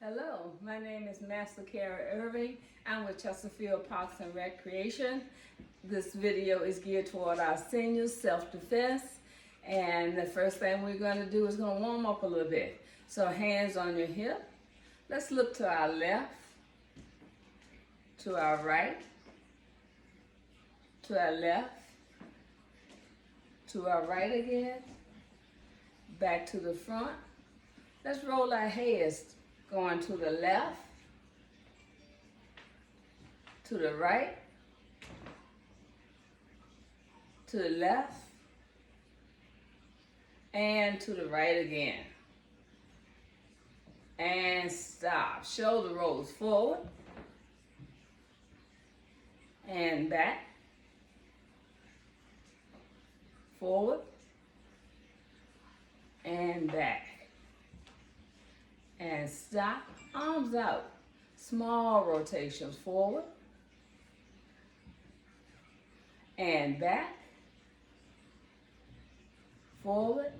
Hello, my name is Master Carrie Irving. I'm with Chesterfield Parks and Recreation. This video is geared toward our seniors, self-defense. And the first thing we're going to do is going to warm up a little bit. So hands on your hip. Let's look to our left, to our right, to our left, to our right again, back to the front. Let's roll our heads going to the left, to the right, to the left, and to the right again. And stop. Shoulder rolls forward and back, forward and back. And stop, arms out. Small rotations forward and back, forward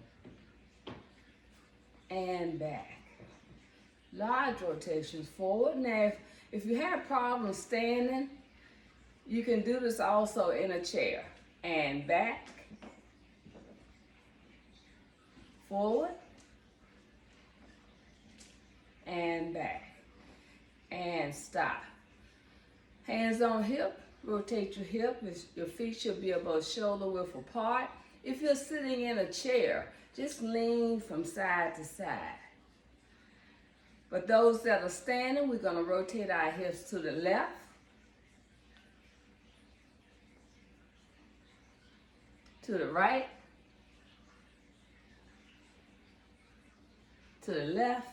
and back. Large rotations forward. Now, if you have problems standing, you can do this also in a chair. And back, forward, and back, and stop. Hands on hip, rotate your hip. Your feet should be about shoulder width apart. If you're sitting in a chair, just lean from side to side. But those that are standing, we're going to rotate our hips to the left, to the right, to the left,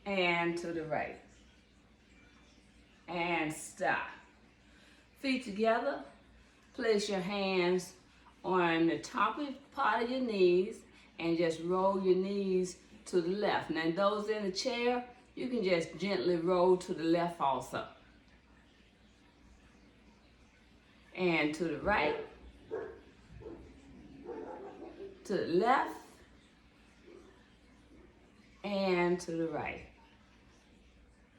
and to the right. And stop. Feet together. Place your hands on the top part of your knees and just roll your knees to the left. Now those in the chair, you can just gently roll to the left also. And to the right, to the left, and to the right.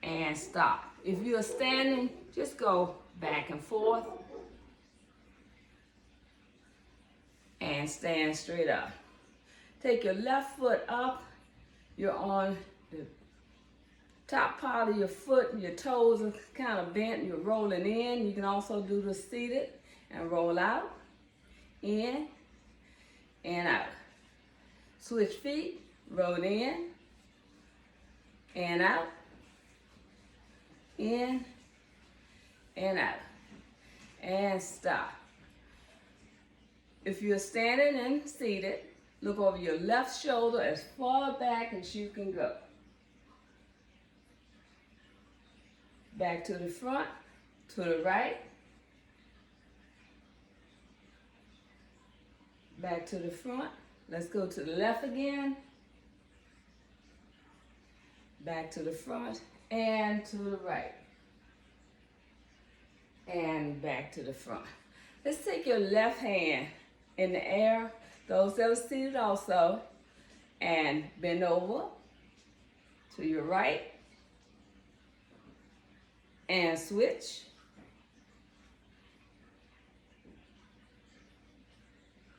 And stop. If you're standing, just go back and forth and stand straight up. Take your left foot up. You're on the top part of your foot. Your toes are kind of bent. You're rolling in. You can also do the seated and roll out, in, and out. Switch feet, roll in, and out, in, and out, and stop. If you're standing and seated, look over your left shoulder as far back as you can go. Back to the front, to the right, back to the front. Let's go to the left again, back to the front, and to the right, and back to the front. Let's take your left hand in the air, those that are seated also, and bend over to your right, and switch,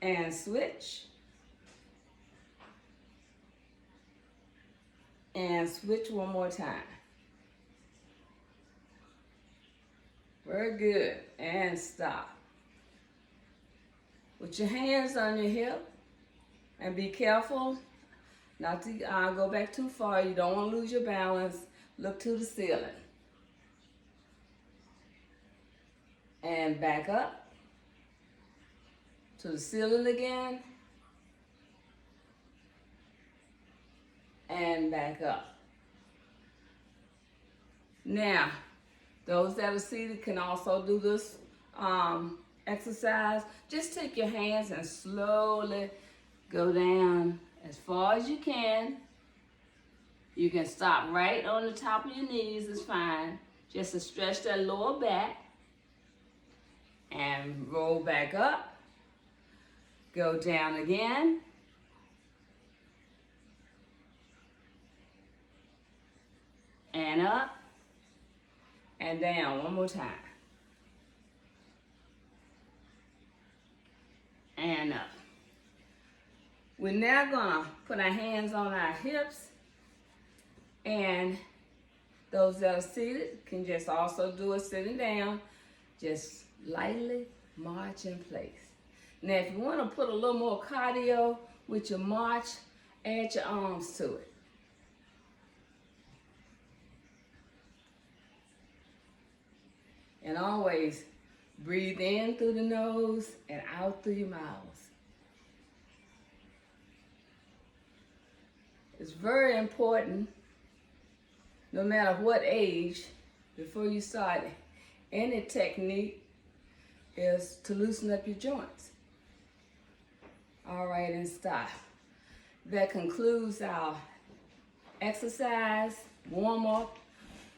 and switch, and switch one more time. Very good. And stop. With your hands on your hip, and be careful not to go back too far. You don't want to lose your balance. Look to the ceiling. And back up to the ceiling again. And back up. Now, those that are seated can also do this exercise. Just take your hands and slowly go down as far as you can. You can stop right on the top of your knees, it's fine. Just to stretch that lower back. And roll back up. Go down again. and up, and down. One more time. And up. We're now gonna put our hands on our hips, and those that are seated can just also do it sitting down. Just lightly march in place. Now, if you want to put a little more cardio with your march, add your arms to it. And always breathe in through the nose and out through your mouth. It's very important, no matter what age, before you start any technique, is to loosen up your joints. All right, and stop. That concludes our exercise, warm up.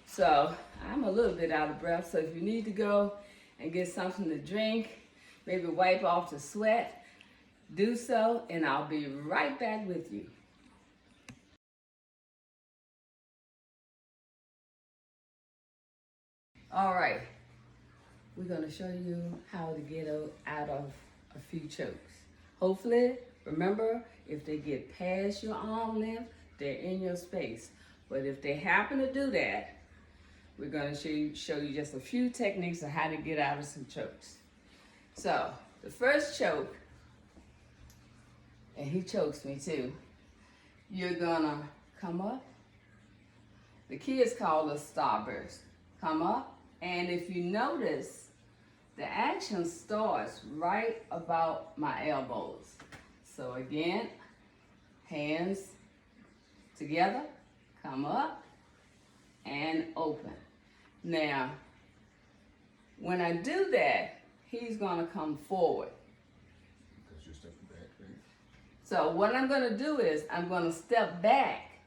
So I'm a little bit out of breath, so if you need to go and get something to drink, maybe wipe off the sweat, do so, and I'll be right back with you. All right, we're gonna show you how to get out of a few chokes. Hopefully, remember, if they get past your arm length, they're in your space. But if they happen to do that, we're gonna show you just a few techniques of how to get out of some chokes. So, the first choke, and he chokes me too, you're gonna come up. The kids call it starburst. Come up. And if you notice, the action starts right about my elbows. So again, hands together, come up, and open. Now, when I do that, he's gonna come forward. Because you're stepping back, right? So what I'm gonna do is, I'm gonna step back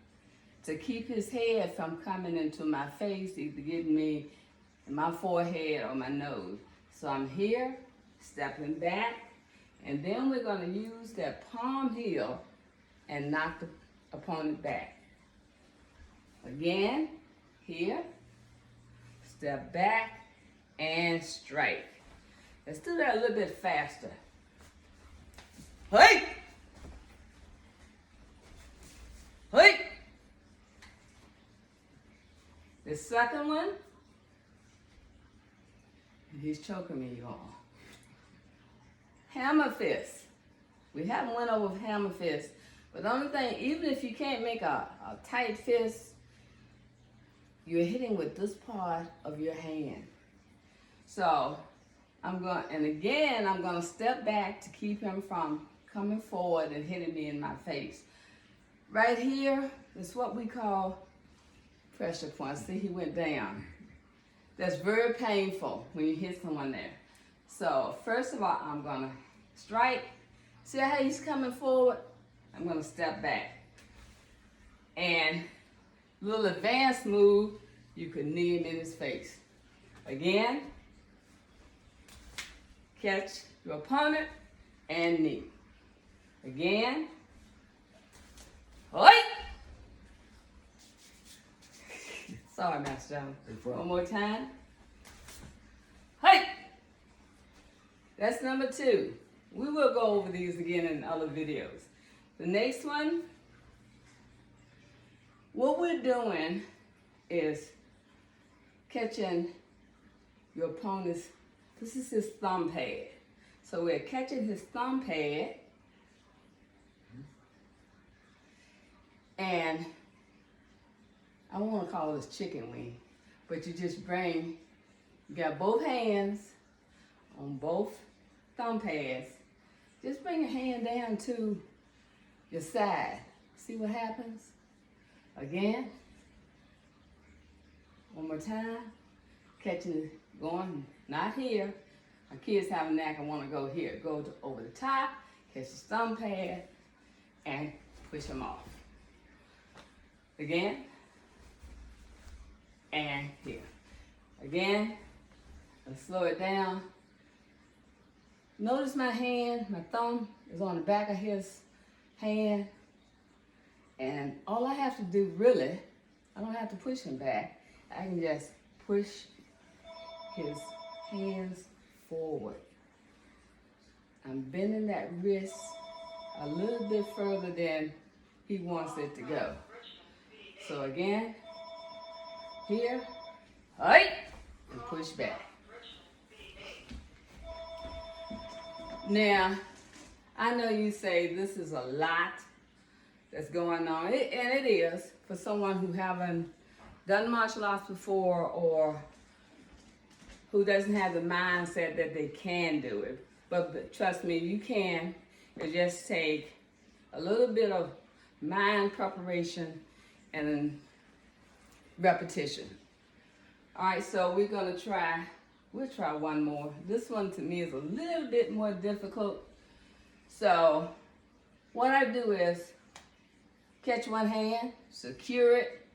to keep his head from coming into my face, either getting me in my forehead or my nose. So I'm here, stepping back, and then we're gonna use that palm heel and knock the opponent back. Again, here, step back, and strike. Let's do that a little bit faster. Hey! Hey! The second one, he's choking me, y'all. Hammer fist. We haven't went over hammer fist, but the only thing, even if you can't make a tight fist, you're hitting with this part of your hand. So I'm gonna step back to keep him from coming forward and hitting me in my face. Right here is what we call pressure point. See, he went down. That's very painful when you hit someone there. So first of all, I'm gonna strike. See how he's coming forward? I'm gonna step back. And little advanced move, you could knee him in his face. Again, catch your opponent and knee. Again, oi! Sorry, Master Jones. One more time. Hey! That's number 2. We will go over these again in other videos. The next one, what we're doing is catching your opponent's, this is his thumb pad. So we're catching his thumb pad, and I don't want to call this chicken wing, but you just you got both hands on both thumb pads. Just bring your hand down to your side. See what happens? Again. One more time. Catching it, going, not here. My kids have a knack, I want to go here. Go over the top, catch the thumb pad, and push them off. Again. And here. Again, let's slow it down. Notice my hand, my thumb is on the back of his hand. And all I have to do really I don't have to push him back. I can just push his hands forward. I'm bending that wrist a little bit further than he wants it to go. So again, here, right, and push back. Now, I know you say this is a lot that's going on, and it is for someone who haven't done martial arts before or who doesn't have the mindset that they can do it. But trust me, you can. It just take a little bit of mind preparation and repetition. All right, so we'll try one more. This one to me is a little bit more difficult. So what I do is catch one hand, secure it,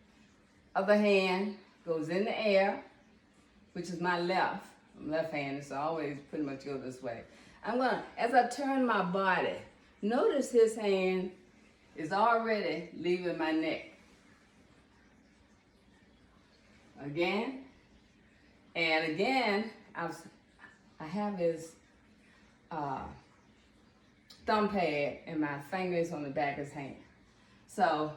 other hand goes in the air, which is my left. I'm left-handed, so I always pretty much go this way. As I turn my body, notice his hand is already leaving my neck. Again, and again, I have his thumb pad and my fingers on the back of his hand. So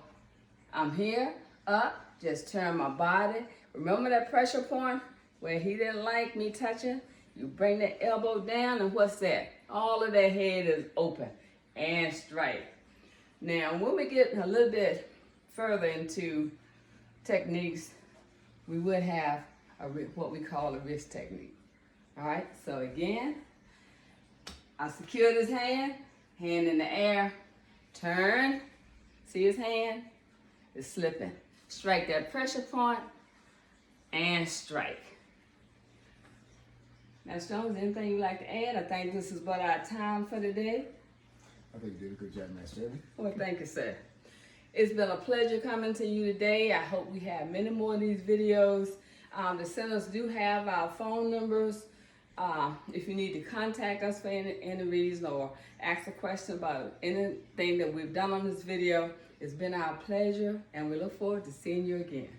I'm here, up, just turn my body. Remember that pressure point where he didn't like me touching? You bring the elbow down, and what's that? All of that head is open and straight. Now, when we get a little bit further into techniques, we would have what we call a wrist technique. All right, so again, I secured his hand in the air, turn, see his hand is slipping. Strike that pressure point and strike. Now, Stones, anything you'd like to add? I think this is about our time for today. I think you did a good job, Master Irving. Well, thank you, sir. It's been a pleasure coming to you today. I hope we have many more of these videos. The centers do have our phone numbers. If you need to contact us for any reason or ask a question about anything that we've done on this video, it's been our pleasure, and we look forward to seeing you again.